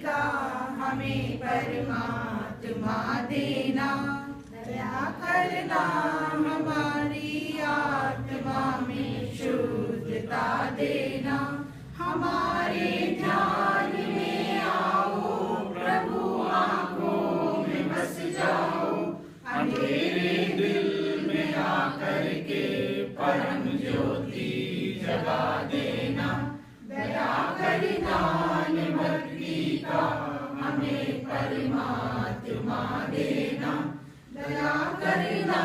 का हमें परमात्मा देना। दया करना हमारी आत्मा में शुद्धता देना। हमारे ध्यान में आओ प्रभु, आंखों में बस जाओ। अंधेरे दिल में आकर के परम ज्योति जगा देना। दया करना भक्ति का हमें परमात्मा देना। दया करना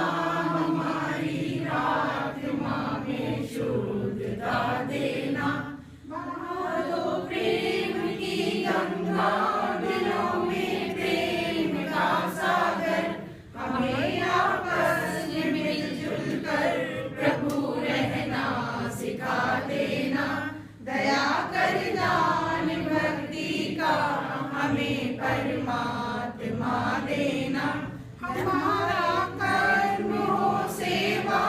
हमारी आत्मा में शुद्धता देना। बहा दो प्रेम की गंगा, दिलों में प्रेम का सागर। हमें आपस में मिलजुल कर प्रभु रहना सिखा देना। दया करना भक्ति का हमें परमात्मा देना। हमारा कर्म हो सेवा,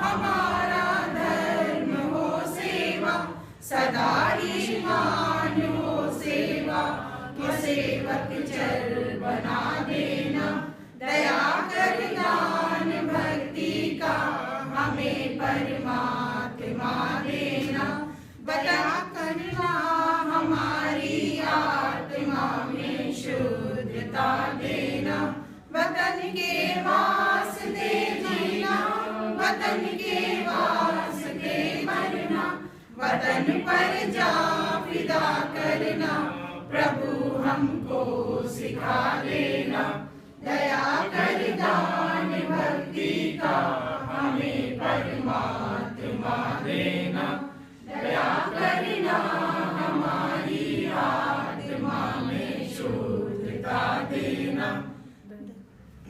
हमारा धर्म हो सेवा। सदा ईमान हो सेवा, कि सेवक चर बना देना। दया करना भक्ति का हमें परमात्मा देना। दया करना हमारी आत्मा में शुद्धता देना। वतन के वास्ते जीना, वतन के वास्ते मरना। वतन पर जा फिदा करना, प्रभु हमको सिखा देना। दया करना भक्ति का हमें परमात्मा